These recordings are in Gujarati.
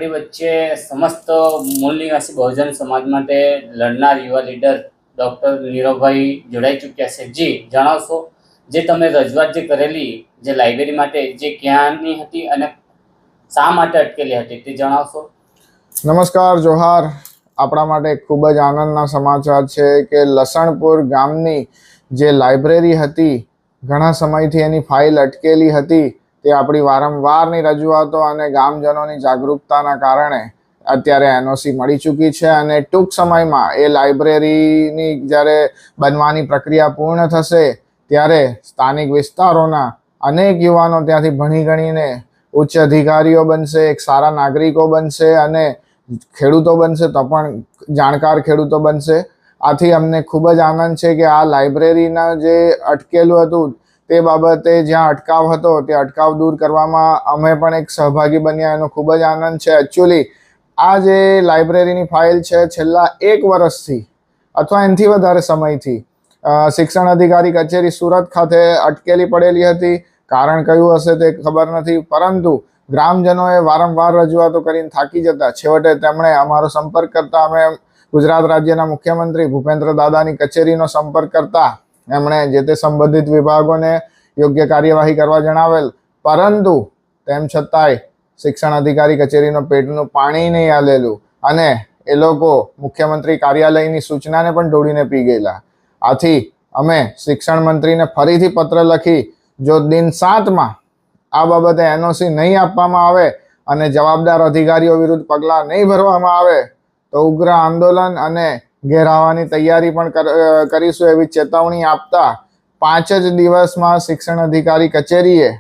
આપણી વચ્ચે સમસ્ત મૂળ નિવાસી બહુજન સમાજ માટે લડનાર યુવા લીડર ડૉક્ટર નીરવભાઈ જોડાઈ ચૂક્યા છે। જી જણાવશો, જે તમે રજૂઆત જે કરેલી જે લાઇબ્રેરી માટે, જે ક્યાંની હતી અને શા માટે અટકેલી હતી તે જણાવશો। નમસ્કાર, જોહાર। આપણા માટે ખૂબ જ આનંદના સમાચાર છે કે લસણપુર ગામની જે લાઇબ્રેરી હતી, ઘણા સમયથી એની ફાઇલ અટકેલી હતી, તે આપણી વારંવારની રજૂઆતો અને ગામજનોની જાગૃતતાના કારણે અત્યારે એનઓસી મળી ચૂકી છે અને ટૂંક સમયમાં એ લાઇબ્રેરીની જ્યારે બનવાની પ્રક્રિયા પૂર્ણ થશે ત્યારે સ્થાનિક વિસ્તારોના અનેક યુવાનો ત્યાંથી ભણી ગણીને ઉચ્ચ અધિકારીઓ બનશે, એક સારા નાગરિકો બનશે અને ખેડૂતો બનશે તો પણ જાણકાર ખેડૂતો બનશે। આથી અમને ખૂબ જ આનંદ છે કે આ લાઇબ્રેરીના જે અટકેલું હતું તે બાબતે જ્યાં અટકાવ હતો તે અટકાવ દૂર કરવામાં અમે પણ એક સહભાગી બન્યા, એનો ખૂબ જ આનંદ છે। એકચ્યુઅલી આ જે લાઇબ્રેરીની ફાઇલ છે છેલ્લા 1 વર્ષથી અથવા એનાથી વધારે સમયથી શિક્ષણ અધિકારી કચેરી સુરત ખાતે અટકેલી પડેલી હતી। કારણ કયું હશે તે ખબર નથી, પરંતુ ગ્રામજનોએ વારંવાર રજૂઆતો કરીને થાકી જતા છેવટે તેમણે અમારો સંપર્ક કરતા અમે ગુજરાત રાજ્યના મુખ્યમંત્રી ભૂપેન્દ્ર દાદાની કચેરીનો સંપર્ક કરતા એમણે જે તે સંબંધિત વિભાગોને યોગ્ય કાર્યવાહી કરવા જણાવેલ, પરંતુ તેમ છતાંય શિક્ષણ અધિકારી કચેરીનો પેટનું પાણી નહીં આલેલું અને એ લોકો મુખ્યમંત્રી કાર્યાલયની સૂચનાને પણ ઢોળીને પી ગયેલા। આથી અમે શિક્ષણ મંત્રીને ફરીથી પત્ર લખી જો દિન 7માં આ બાબતે એનઓસી નહીં આપવામાં આવે અને જવાબદાર અધિકારીઓ વિરુદ્ધ પગલાં નહીં ભરવામાં આવે તો ઉગ્ર આંદોલન અને ઘેરાવાની તૈયારી પણ કરીશું એવી ચેતવણી આપતા 5 જ દિવસમાં શિક્ષણ અધિકારી કચેરીએ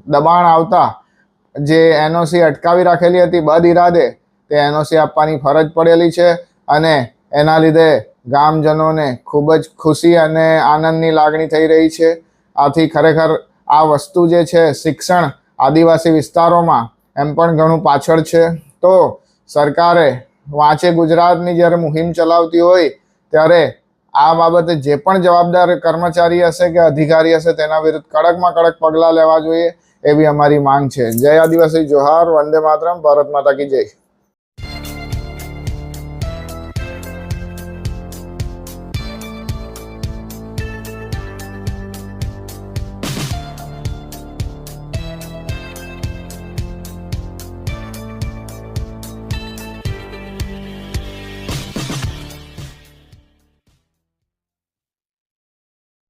દબાણ આવતા જે એનઓસી અટકાવી રાખેલી હતી બદ ઇરાદે, તે એનઓસી આપવાની ફરજ પડેલી છે અને એના લીધે ગામજનોને ખૂબ જ ખુશી અને આનંદની લાગણી થઈ રહી છે। આથી ખરેખર આ વસ્તુ જે છે શિક્ષણ આદિવાસી વિસ્તારોમાં એમ પણ ઘણું પાછળ છે, તો સરકારે વાંચે ગુજરાતની જ્યારે મુહિમ ચલાવતી હોય ત્યારે આ બાબતે જે પણ જવાબદાર કર્મચારી હશે કે અધિકારી હશે તેના વિરુદ્ધ કડકમાં કડક પગલાં લેવા જોઈએ એવી અમારી માંગ છે। જય આદિવાસી, જોહાર, વંદે માતરમ, ભારત માતા કી જય।